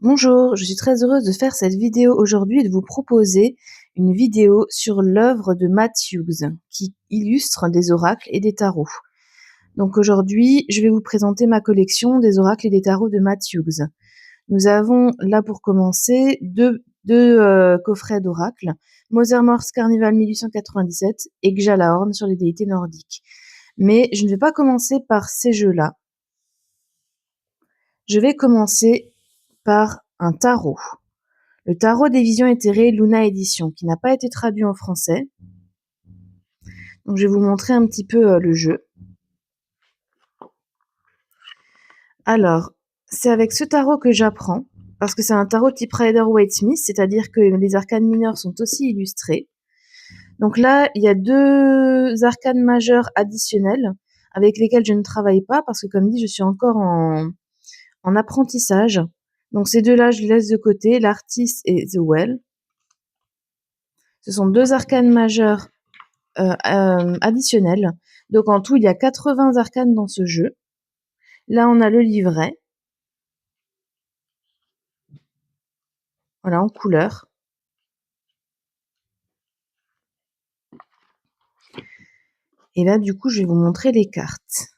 Bonjour, je suis très heureuse de faire cette vidéo aujourd'hui et de vous proposer une vidéo sur l'œuvre de Matt Hughes qui illustre des oracles et des tarots. Donc aujourd'hui, je vais vous présenter ma collection des oracles et des tarots de Matt Hughes. Nous avons là pour commencer deux coffrets d'oracles, Mother Morse Carnival 1897 et Gjallarhorn sur les déités nordiques. Mais je ne vais pas commencer par ces jeux-là. Je vais commencer par un tarot. Le tarot des visions éthérées Luna Édition, qui n'a pas été traduit en français. Donc je vais vous montrer un petit peu le jeu. Alors, c'est avec ce tarot que j'apprends, parce que c'est un tarot type Rider-Waite-Smith, c'est-à-dire que les arcanes mineures sont aussi illustrées. Donc là, il y a deux arcanes majeures additionnelles avec lesquelles je ne travaille pas, parce que comme dit, je suis encore en apprentissage. Donc ces deux-là, je les laisse de côté, l'Artist et The Well. Ce sont deux arcanes majeures additionnelles. Donc en tout, il y a 80 arcanes dans ce jeu. Là, on a le livret. Voilà, en couleur. Et là, du coup, je vais vous montrer les cartes.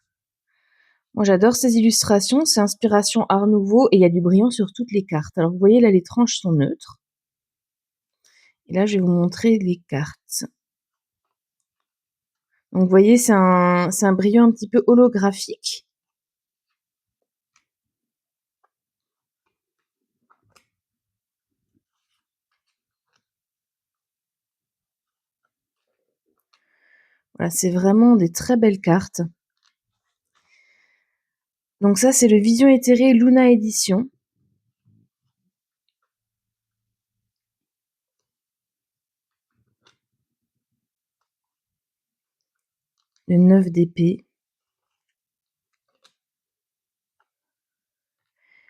Moi, j'adore ces illustrations. C'est inspiration Art Nouveau et il y a du brillant sur toutes les cartes. Alors, vous voyez, là, les tranches sont neutres. Et là, je vais vous montrer les cartes. Donc, vous voyez, c'est un brillant un petit peu holographique. Voilà, c'est vraiment des très belles cartes. Donc ça, c'est le Vision éthérée Luna Édition. Le 9 d'épée.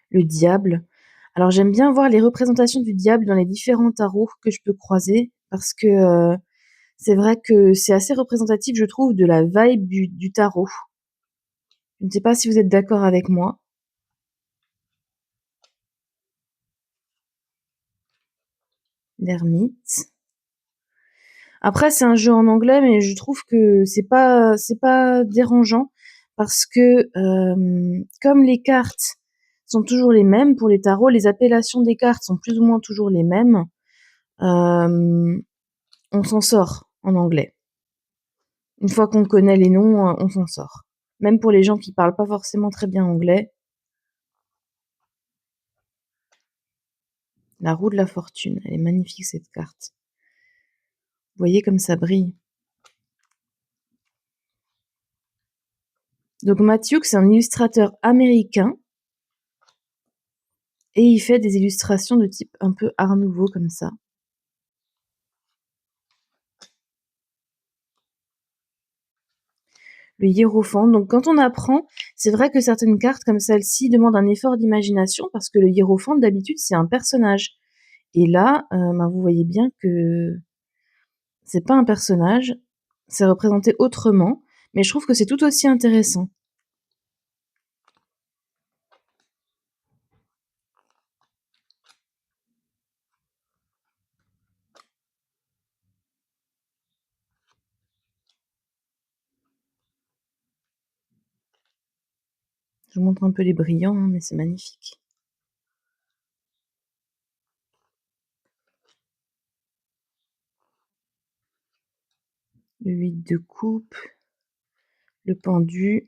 Le diable. Alors j'aime bien voir les représentations du diable dans les différents tarots que je peux croiser, parce que c'est vrai que c'est assez représentatif, je trouve, de la vibe du tarot. Je ne sais pas si vous êtes d'accord avec moi. L'ermite. Après, c'est un jeu en anglais, mais je trouve que c'est pas dérangeant, parce que comme les cartes sont toujours les mêmes pour les tarots, les appellations des cartes sont plus ou moins toujours les mêmes, on s'en sort en anglais. Une fois qu'on connaît les noms, on s'en sort. Même pour les gens qui parlent pas forcément très bien anglais. La roue de la fortune, elle est magnifique cette carte. Vous voyez comme ça brille. Donc Matt Hughes, c'est un illustrateur américain et il fait des illustrations de type un peu Art Nouveau comme ça. Le hiérophant. Donc quand on apprend, c'est vrai que certaines cartes comme celle-ci demandent un effort d'imagination, parce que le hiérophant d'habitude c'est un personnage. Et là, vous voyez bien que c'est pas un personnage, c'est représenté autrement, mais je trouve que c'est tout aussi intéressant. Je vous montre un peu les brillants, mais c'est magnifique. Le 8 de coupe, le pendu.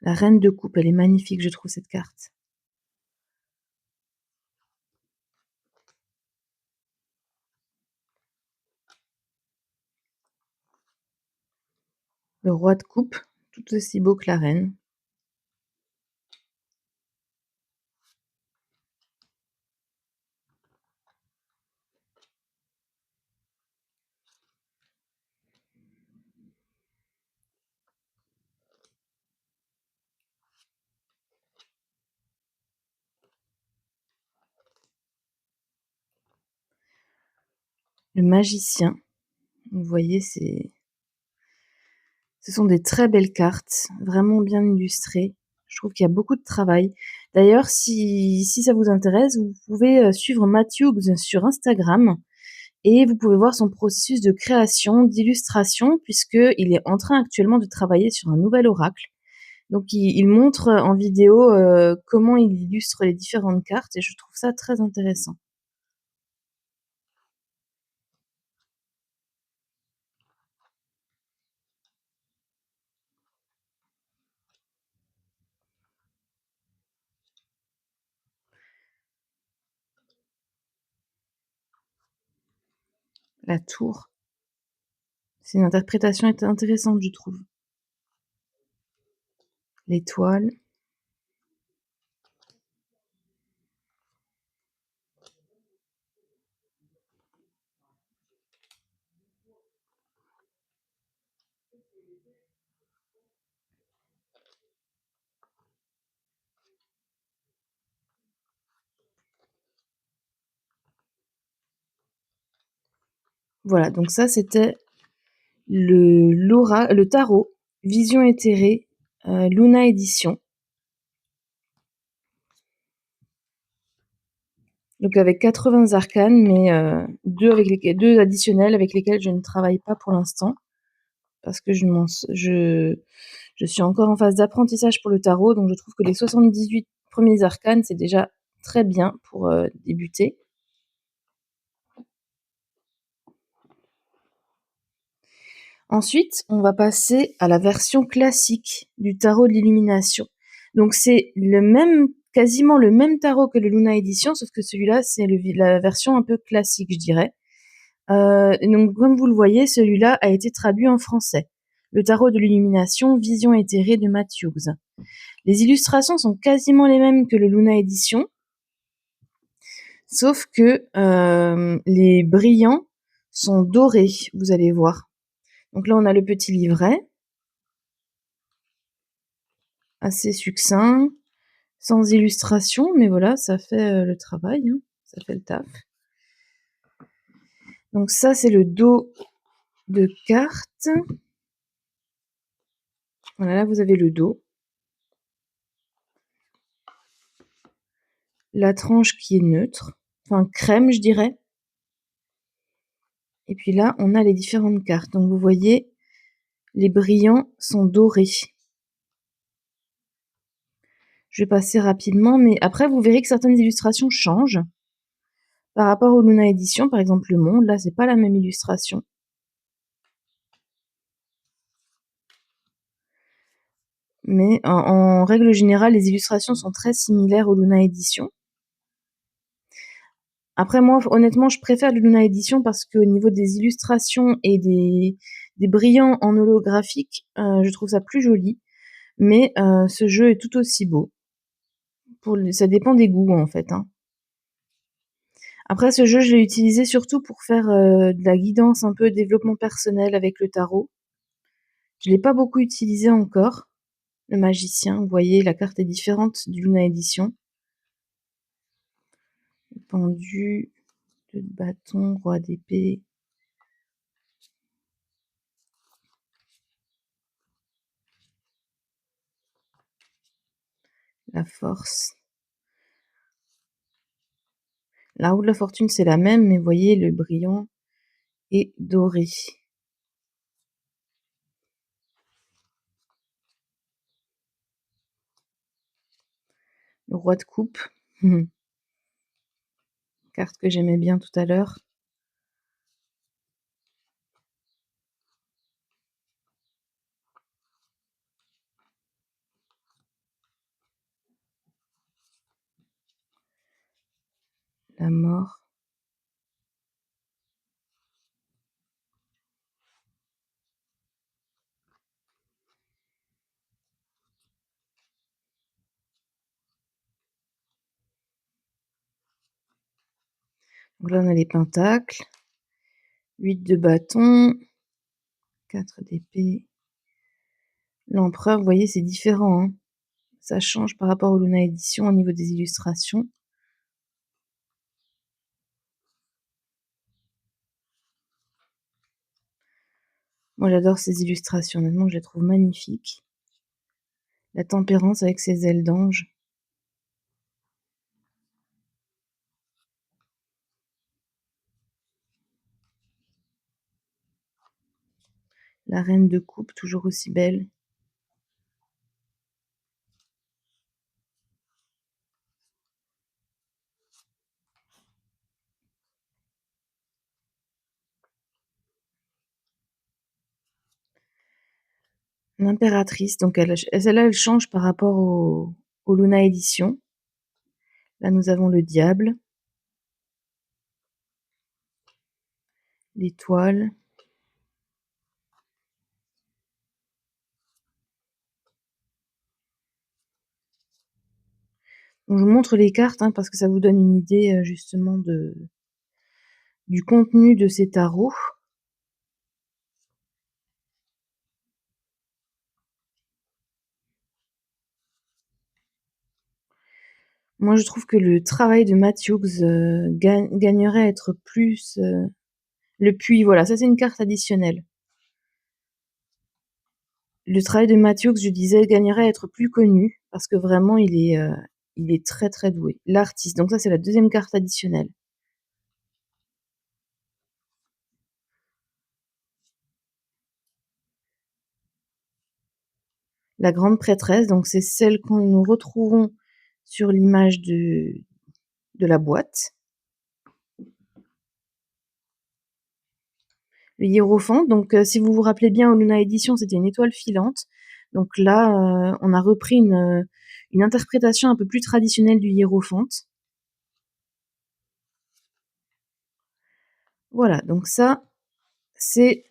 La reine de coupe, elle est magnifique, je trouve, cette carte. Le roi de coupe, tout aussi beau que la reine. le magicien. Vous voyez, ce sont des très belles cartes, vraiment bien illustrées. Je trouve qu'il y a beaucoup de travail. D'ailleurs, si ça vous intéresse, vous pouvez, suivre Matt Hughes sur Instagram et vous pouvez voir son processus de création, d'illustration, puisqu'il est en train actuellement de travailler sur un nouvel oracle. Donc il montre, en vidéo, comment il illustre les différentes cartes et je trouve ça très intéressant. La tour, c'est une interprétation intéressante, je trouve. L'étoile. Voilà, donc ça, c'était le tarot Vision éthérée, Luna édition. Donc avec 80 arcanes, mais 2 additionnels avec lesquels je ne travaille pas pour l'instant, parce que je suis encore en phase d'apprentissage pour le tarot, donc je trouve que les 78 premiers arcanes, c'est déjà très bien pour, débuter. Ensuite, on va passer à la version classique du tarot de l'illumination. Donc c'est quasiment le même tarot que le Luna édition, sauf que celui-là, c'est la version un peu classique, je dirais. Donc comme vous le voyez, celui-là a été traduit en français. Le tarot de l'illumination, vision éthérée de Matt Hughes. Les illustrations sont quasiment les mêmes que le Luna édition, sauf que les brillants sont dorés, vous allez voir. Donc là, on a le petit livret, assez succinct, sans illustration, mais voilà, ça fait le travail, hein, ça fait le taf. Donc ça, c'est le dos de carte. Voilà, là, vous avez le dos. La tranche qui est neutre, enfin crème, je dirais. Et puis là, on a les différentes cartes. Donc vous voyez, les brillants sont dorés. Je vais passer rapidement, mais après, vous verrez que certaines illustrations changent. Par rapport au Luna Edition, par exemple le monde, là, c'est pas la même illustration. Mais en règle générale, les illustrations sont très similaires au Luna Edition. Après moi, honnêtement, je préfère le Luna Edition parce qu'au niveau des illustrations et des brillants en holographique, je trouve ça plus joli. Mais ce jeu est tout aussi beau. Ça dépend des goûts, en fait, hein. Après, ce jeu, je l'ai utilisé surtout pour faire de la guidance, un peu développement personnel avec le tarot. Je l'ai pas beaucoup utilisé encore, le magicien. Vous voyez, la carte est différente du Luna Edition. Pendu, 2 de bâton, roi d'épée. La force. La roue de la fortune, c'est la même, mais vous voyez, le brillant est doré. Le roi de coupe. Carte que j'aimais bien tout à l'heure. La mort. Donc là, on a les pentacles. 8 de bâton. 4 d'épée. L'empereur, vous voyez, c'est différent, hein. Ça change par rapport au Luna Edition au niveau des illustrations. Moi, j'adore ces illustrations, honnêtement, je les trouve magnifiques. La tempérance avec ses ailes d'ange. La reine de coupe, toujours aussi belle. L'impératrice, donc celle-là, elle change par rapport au Luna Édition. Là, nous avons le diable, l'étoile, donc je vous montre les cartes, hein, parce que ça vous donne une idée, justement du contenu de ces tarots. Moi, je trouve que le travail de Matt Hughes, gagnerait à être plus, le puits, voilà, ça c'est une carte additionnelle. Le travail de Matt Hughes, je disais, gagnerait à être plus connu parce que vraiment il est très, très doué. L'artiste, donc ça c'est la deuxième carte additionnelle. La grande prêtresse, donc c'est celle que nous retrouvons sur l'image de la boîte. Le hiérophante, donc si vous vous rappelez bien, au Luna Édition, c'était une étoile filante. Donc là, on a repris une interprétation un peu plus traditionnelle du hiérophante. Voilà, donc ça, c'est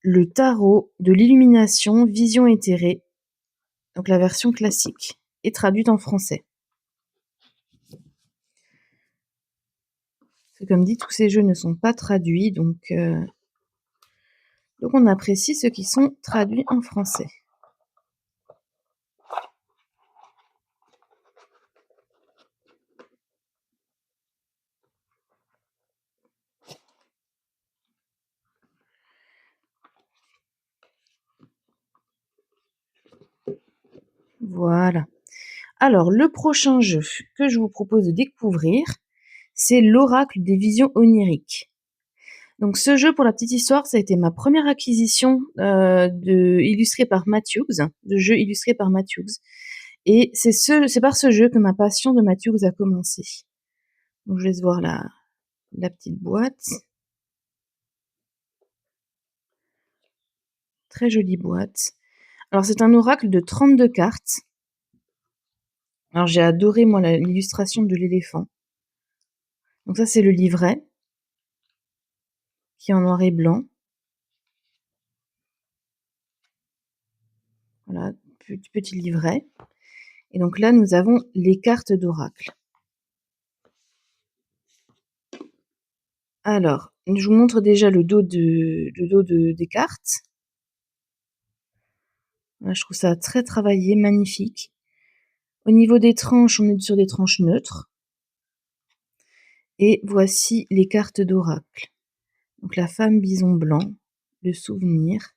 le tarot de l'illumination, vision éthérée, donc la version classique, et traduite en français. C'est comme dit, tous ces jeux ne sont pas traduits, donc on apprécie ceux qui sont traduits en français. Voilà. Alors, le prochain jeu que je vous propose de découvrir, c'est l'Oracle des visions oniriques. Donc ce jeu, pour la petite histoire, ça a été ma première acquisition illustrée par Matt Hughes, de jeu illustré par Matt Hughes. Et c'est par ce jeu que ma passion de Matt Hughes a commencé. Donc je laisse voir la petite boîte. Très jolie boîte. Alors c'est un oracle de 32 cartes. Alors j'ai adoré moi l'illustration de l'éléphant. Donc ça c'est le livret, qui est en noir et blanc. Voilà, petit livret. Et donc là nous avons les cartes d'oracle. Alors, je vous montre déjà le dos des cartes. Voilà, je trouve ça très travaillé, magnifique. Au niveau des tranches, on est sur des tranches neutres. Et voici les cartes d'oracle. Donc la femme bison blanc, le souvenir,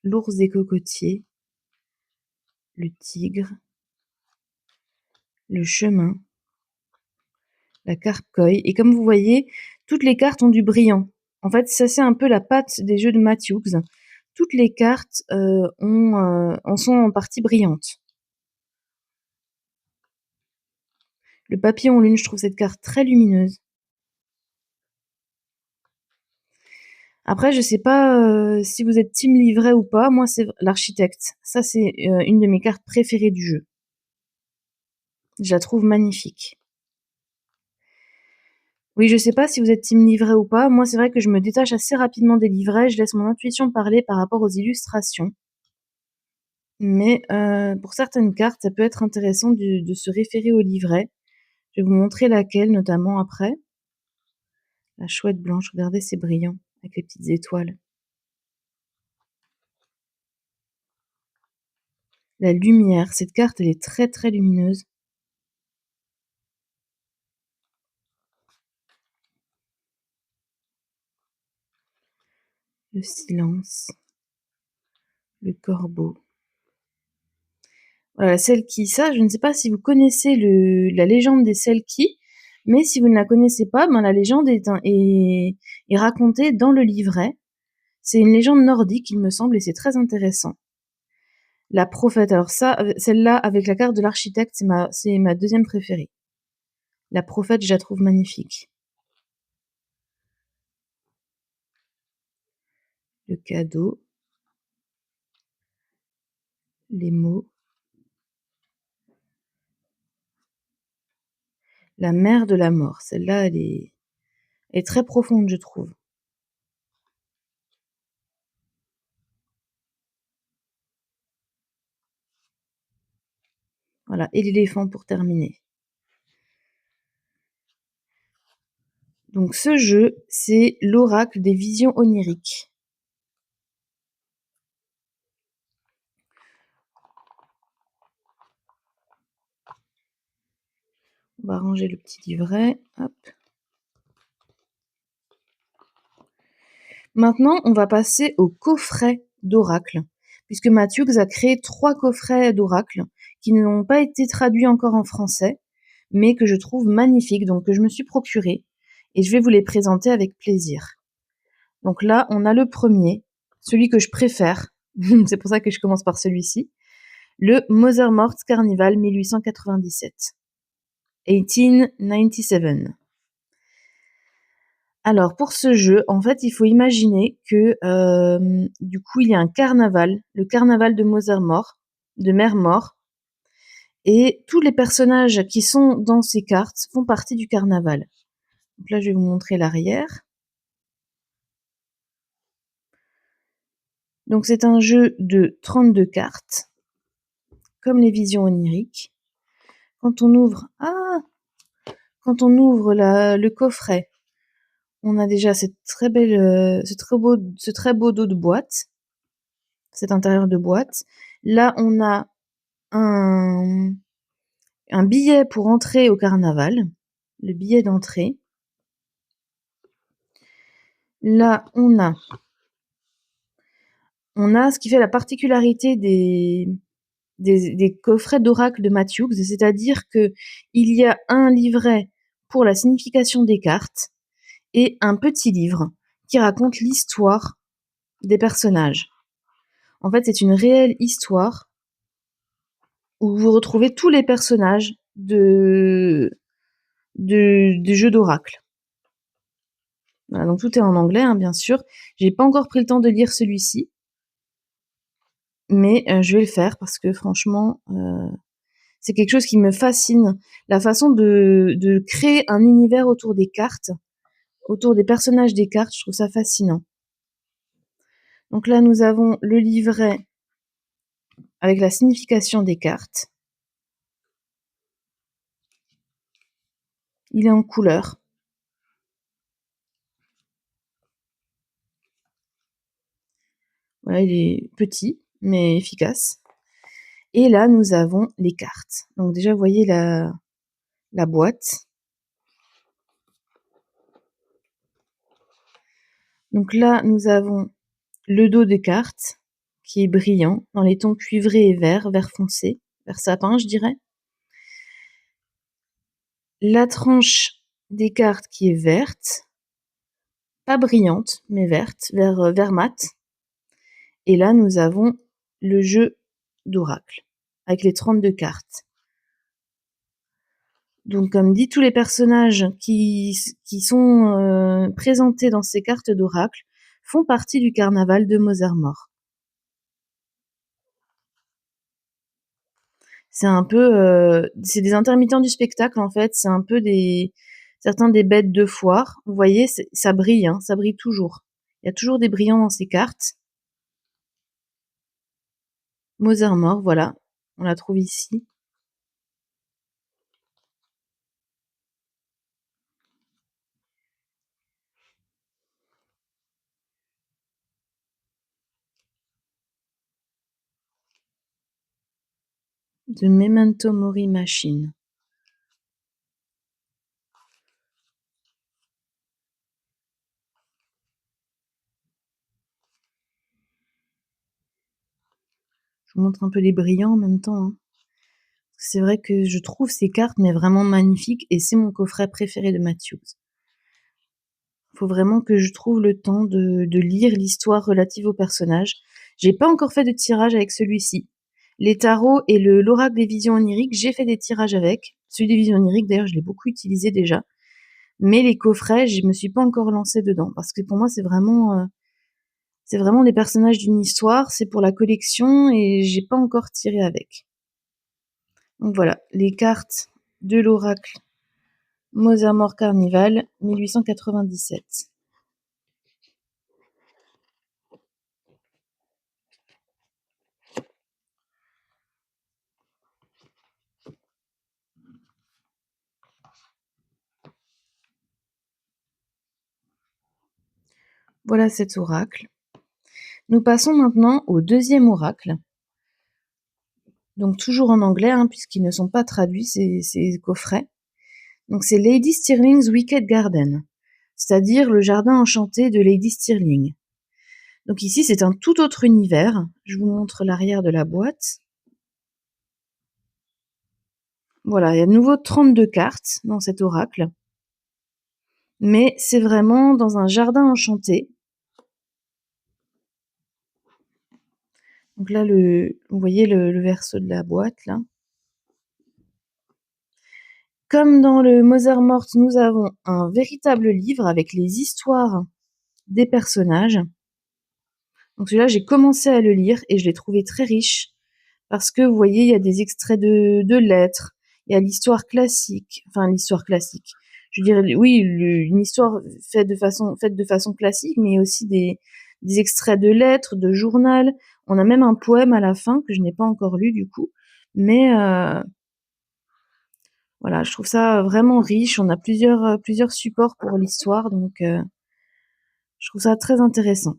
l'ours des cocotiers, le tigre, le chemin, la carpe-coï. Et comme vous voyez, toutes les cartes ont du brillant. En fait, ça c'est un peu la patte des jeux de Matt Hughes. Toutes les cartes en sont en partie brillantes. Le papillon lune, je trouve cette carte très lumineuse. Après, je sais pas si vous êtes team livret ou pas. Moi, c'est l'architecte. Ça, c'est une de mes cartes préférées du jeu. Je la trouve magnifique. Oui, je sais pas si vous êtes team livret ou pas. Moi, c'est vrai que je me détache assez rapidement des livrets. Je laisse mon intuition parler par rapport aux illustrations. Mais pour certaines cartes, ça peut être intéressant de se référer au livret. Je vais vous montrer laquelle, notamment après. La chouette blanche, regardez, c'est brillant, avec les petites étoiles. La lumière, cette carte, elle est très très lumineuse. le silence, le corbeau. Voilà, Selkie, ça, je ne sais pas si vous connaissez la légende des Selkie, mais si vous ne la connaissez pas, ben, la légende est racontée dans le livret. C'est une légende nordique, il me semble, et c'est très intéressant. La prophète, alors ça, celle-là, avec la carte de l'architecte, c'est ma deuxième préférée. La prophète, je la trouve magnifique. Le cadeau, les mots, la mer de la mort. Celle-là, elle est très profonde, je trouve. Voilà, et l'éléphant pour terminer. Donc ce jeu, c'est l'oracle des visions oniriques. On va ranger le petit livret. Hop. Maintenant, on va passer au coffret d'oracle, puisque Matthews a créé 3 coffrets d'oracle qui n'ont pas été traduits encore en français, mais que je trouve magnifiques, donc que je me suis procuré, et je vais vous les présenter avec plaisir. Donc là, on a le premier, celui que je préfère, c'est pour ça que je commence par celui-ci, le Mother-Mort Carnival 1897. 1897. Alors pour ce jeu, en fait, il faut imaginer que du coup, il y a un carnaval, le carnaval de Mother-Mort, de Mère Mort, et tous les personnages qui sont dans ces cartes font partie du carnaval. Donc là, je vais vous montrer l'arrière. Donc c'est un jeu de 32 cartes, comme les visions oniriques. Quand on ouvre, le coffret, on a déjà cette très belle, ce très beau dos de boîte, cet intérieur de boîte. Là, on a un billet pour entrer au carnaval, le billet d'entrée. Là, on a ce qui fait la particularité des coffrets d'oracle de Matthews, c'est-à-dire que il y a un livret pour la signification des cartes et un petit livre qui raconte l'histoire des personnages. En fait, c'est une réelle histoire où vous retrouvez tous les personnages du jeu d'oracle. Voilà, donc tout est en anglais, hein, bien sûr. J'ai pas encore pris le temps de lire celui-ci, mais je vais le faire parce que franchement, c'est quelque chose qui me fascine. La façon de créer un univers autour des cartes, autour des personnages des cartes, je trouve ça fascinant. Donc là, nous avons le livret avec la signification des cartes. Il est en couleur. Voilà, il est petit, mais efficace. Et là, nous avons les cartes. Donc déjà, vous voyez la boîte. Donc là, nous avons le dos des cartes qui est brillant dans les tons cuivrés et vert foncé, vert sapin, je dirais. La tranche des cartes qui est verte, pas brillante, mais verte, vert mat. Et là, nous avons le jeu d'oracle avec les 32 cartes. Donc, comme dit, tous les personnages qui sont présentés dans ces cartes d'oracle font partie du carnaval de Mother-Mort. C'est un peu, c'est des intermittents du spectacle en fait. C'est un peu certains des bêtes de foire. Vous voyez, ça brille, hein, ça brille toujours. Il y a toujours des brillants dans ces cartes. Mother-Mort, voilà, on la trouve ici. The Memento Mori Machine. Je vous montre un peu les brillants en même temps, hein. C'est vrai que je trouve ces cartes mais vraiment magnifiques et c'est mon coffret préféré de Matthews. Faut vraiment que je trouve le temps de lire l'histoire relative au personnage. J'ai pas encore fait de tirage avec celui-ci. Les tarots et l'oracle des visions oniriques, j'ai fait des tirages avec. Celui des visions oniriques, d'ailleurs, je l'ai beaucoup utilisé déjà. Mais les coffrets, je me suis pas encore lancée dedans parce que pour moi, c'est vraiment des personnages d'une histoire, c'est pour la collection et j'ai pas encore tiré avec. Donc voilà, les cartes de l'oracle Mozamor Carnival 1897. Voilà cet oracle. Nous passons maintenant au deuxième oracle. Donc toujours en anglais, hein, puisqu'ils ne sont pas traduits, ces coffrets. Donc c'est Lady Stirling's Wicked Garden, c'est-à-dire le jardin enchanté de Lady Stirling. Donc ici, c'est un tout autre univers. Je vous montre l'arrière de la boîte. Voilà, il y a de nouveau 32 cartes dans cet oracle. Mais c'est vraiment dans un jardin enchanté. Donc là, vous voyez le verso de la boîte, là. Comme dans le Mothermort, nous avons un véritable livre avec les histoires des personnages. Donc celui-là, j'ai commencé à le lire et je l'ai trouvé très riche parce que vous voyez, il y a des extraits de lettres, il y a l'histoire classique, enfin l'histoire classique. Je dirais oui, une histoire faite de façon classique, mais aussi des extraits de lettres, de journal. On a même un poème à la fin que je n'ai pas encore lu du coup, mais voilà, je trouve ça vraiment riche. On a plusieurs supports pour l'histoire, donc je trouve ça très intéressant.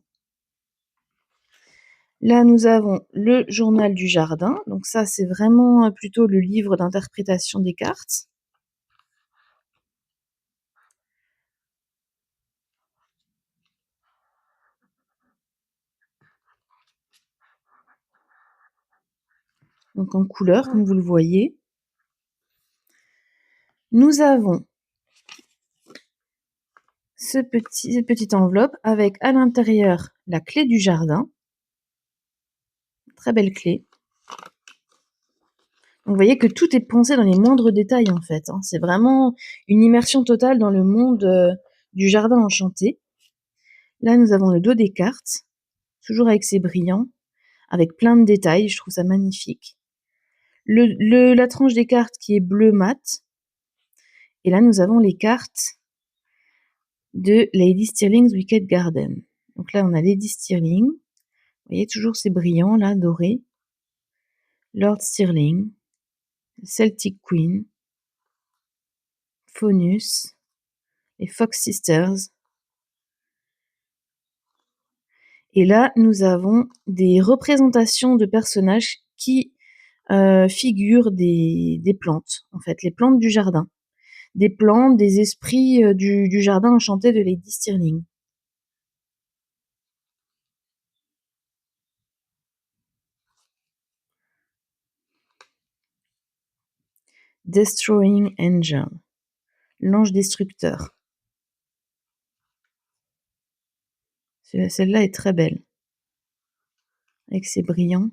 Là, nous avons le journal du jardin. Donc ça, c'est vraiment plutôt le livre d'interprétation des cartes. Donc en couleur, comme vous le voyez. Nous avons cette petite enveloppe avec à l'intérieur la clé du jardin. Très belle clé. Donc vous voyez que tout est pensé dans les moindres détails en fait, hein. C'est vraiment une immersion totale dans le monde du jardin enchanté. Là, nous avons le dos des cartes, toujours avec ses brillants, avec plein de détails. Je trouve ça magnifique. La tranche des cartes qui est bleu mat. Et là, nous avons les cartes de Lady Stirling's Wicked Garden. Donc là, on a Lady Stirling. Vous voyez, toujours ces brillants là, dorés. Lord Stirling. Celtic Queen. Faunus. Les Fox Sisters. Et là, nous avons des représentations de personnages qui figurent des plantes, en fait, les plantes du jardin. Des plantes, des esprits du jardin enchanté de Lady Stirling. Destroying Angel, l'ange destructeur. Celle-là est très belle, avec ses brillants.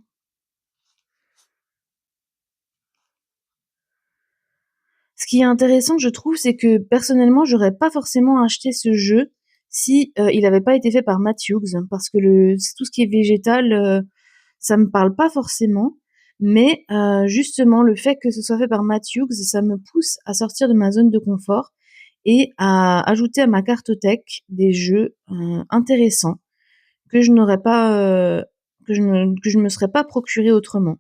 Ce qui est intéressant, je trouve, c'est que personnellement, j'aurais pas forcément acheté ce jeu si il n'avait pas été fait par Matt Hughes, parce que tout ce qui est végétal, ça me parle pas forcément. Mais justement, le fait que ce soit fait par Matt Hughes, ça me pousse à sortir de ma zone de confort et à ajouter à ma cartothèque des jeux intéressants que je n'aurais pas, que je me serais pas procuré autrement.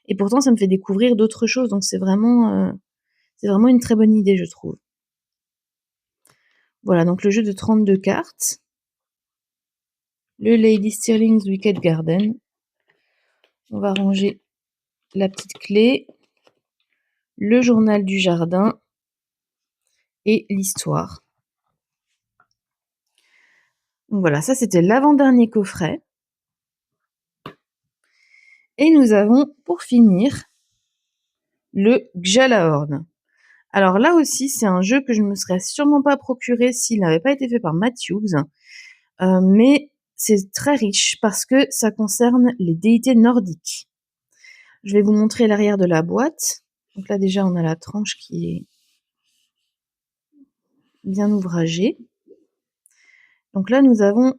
Et pourtant, ça me fait découvrir d'autres choses, donc c'est vraiment une très bonne idée, je trouve. Voilà, donc le jeu de 32 cartes. Le Lady Stirling's Wicked Garden. On va ranger la petite clé, le journal du jardin et l'histoire. Donc voilà, ça c'était l'avant-dernier coffret. Et nous avons, pour finir, le Gjallarhorn. Alors là aussi, c'est un jeu que je ne me serais sûrement pas procuré s'il n'avait pas été fait par Matt Hughes. Mais c'est très riche parce que ça concerne les déités nordiques. Je vais vous montrer l'arrière de la boîte. Donc là déjà, on a la tranche qui est bien ouvragée. Donc là, nous avons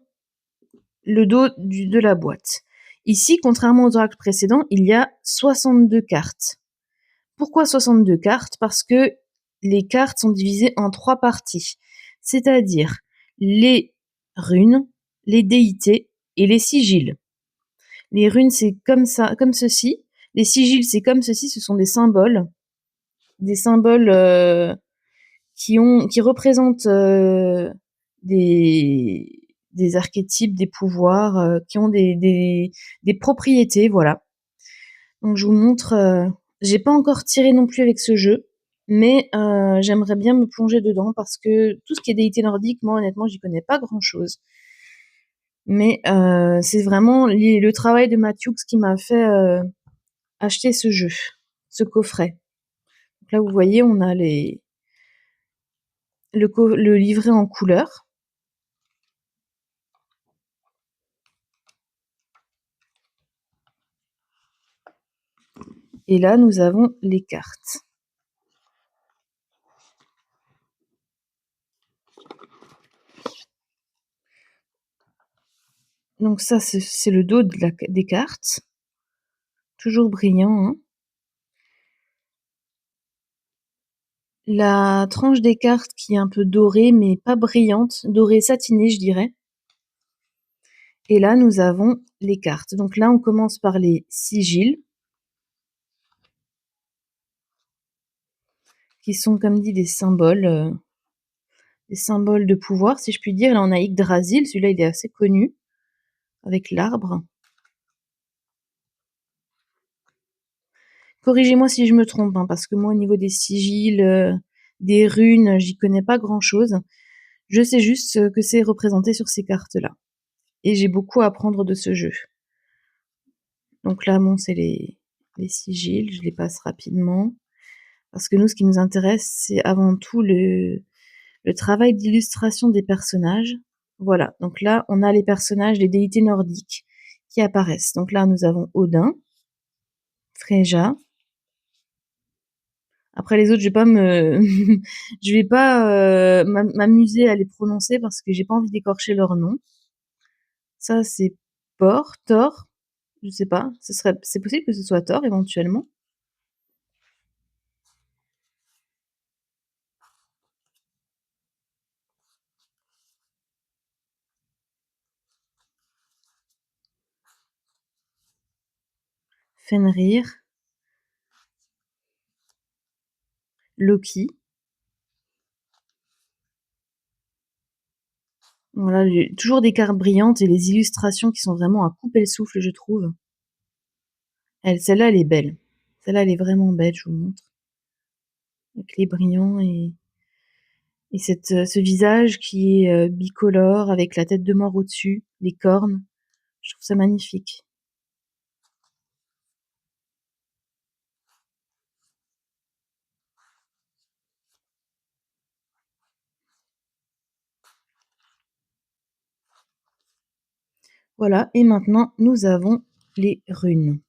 le dos de la boîte. Ici, contrairement aux oracles précédents, il y a 62 cartes. Pourquoi 62 cartes? Parce que les cartes sont divisées en 3 parties, c'est-à-dire les runes, les déités et les sigils. Les runes, c'est comme ça, comme ceci. Les sigils, c'est comme ceci, ce sont des symboles qui représentent des archétypes, des pouvoirs, qui ont des propriétés, voilà. Donc je vous montre. J'ai pas encore tiré non plus avec ce jeu, mais j'aimerais bien me plonger dedans parce que tout ce qui est déité nordique, moi honnêtement, j'y connais pas grand-chose. Mais c'est vraiment le travail de Matthews qui m'a fait acheter ce jeu, ce coffret. Donc là, vous voyez, on a le livret en couleur. Et là, nous avons les cartes. Donc ça, c'est le dos des cartes. Toujours brillant, hein. La tranche des cartes qui est un peu dorée, mais pas brillante, dorée satinée, je dirais. Et là, nous avons les cartes. Donc là, on commence par les sigils, qui sont, comme dit, des symboles de pouvoir, si je puis dire. Là, on a Yggdrasil, celui-là, il est assez connu, avec l'arbre. Corrigez-moi si je me trompe, hein, parce que moi, au niveau des sigils, des runes, j'y connais pas grand-chose. Je sais juste que c'est représenté sur ces cartes-là. Et j'ai beaucoup à apprendre de ce jeu. Donc là, bon, c'est les sigils, je les passe rapidement. Parce que nous, ce qui nous intéresse, c'est avant tout le travail d'illustration des personnages. Voilà, donc là, on a les personnages, les déités nordiques qui apparaissent. Donc là, nous avons Odin, Freyja. Après les autres, je vais pas je vais pas m'amuser à les prononcer parce que j'ai pas envie d'écorcher leur nom. Ça, c'est Thor, je sais pas. C'est possible que ce soit Thor éventuellement. Fenrir, Loki. Voilà, toujours des cartes brillantes et les illustrations qui sont vraiment à couper le souffle, je trouve. Celle-là, elle est belle. Celle-là, elle est vraiment belle, je vous montre. Avec les brillants et ce visage qui est bicolore avec la tête de mort au-dessus, les cornes. Je trouve ça magnifique. Voilà, et maintenant, nous avons les runes.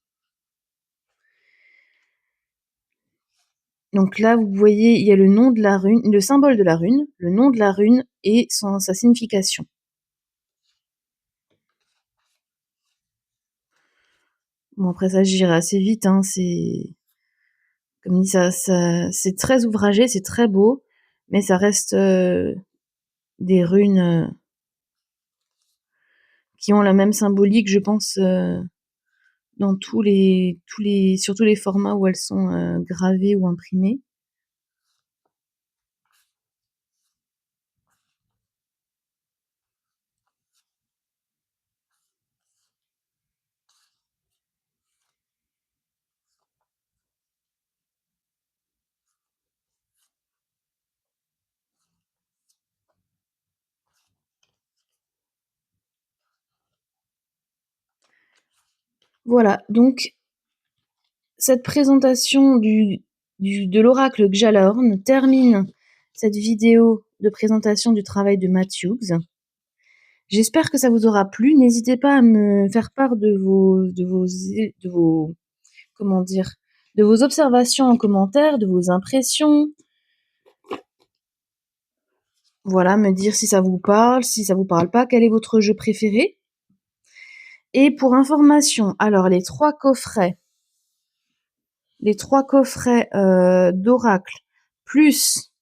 Donc là, vous voyez, il y a le nom de la rune, le symbole de la rune, le nom de la rune et sa signification. Bon, après ça, j'irai assez vite, hein, comme dit, c'est très ouvragé, c'est très beau, mais ça reste des runes qui ont la même symbolique, je pense, dans sur tous les formats où elles sont gravées ou imprimées. Voilà, donc cette présentation de l'oracle Gjallarhorn termine cette vidéo de présentation du travail de Matt Hughes. J'espère que ça vous aura plu. N'hésitez pas à me faire part de vos comment dire, de vos observations en commentaire, de vos impressions. Voilà, me dire si ça vous parle, si ça vous parle pas, quel est votre jeu préféré. Et pour information, alors les trois coffrets d'Oracle plus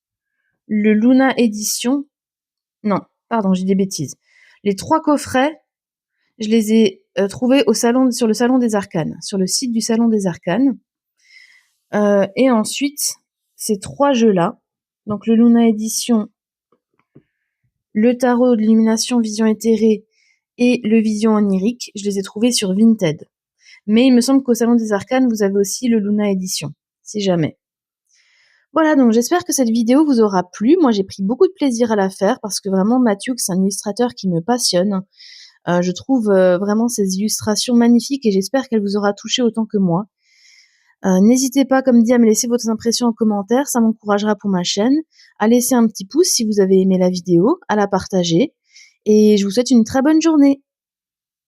le Luna Edition. Non, pardon, j'ai des bêtises. Les 3 coffrets, je les ai trouvés sur le Salon des Arcanes, sur le site du Salon des Arcanes. Et ensuite, ces 3 jeux-là, donc le Luna Edition, le Tarot de l'Illumination Vision Éthérée et le Vision Onirique, je les ai trouvés sur Vinted. Mais il me semble qu'au Salon des Arcanes, vous avez aussi le Luna Edition, si jamais. Voilà, donc j'espère que cette vidéo vous aura plu. Moi, j'ai pris beaucoup de plaisir à la faire parce que vraiment, Matt Hughes, c'est un illustrateur qui me passionne. Je trouve vraiment ses illustrations magnifiques et j'espère qu'elle vous aura touché autant que moi. N'hésitez pas, comme dit, à me laisser votre impression en commentaire, ça m'encouragera pour ma chaîne. À laisser un petit pouce si vous avez aimé la vidéo, à la partager. Et je vous souhaite une très bonne journée.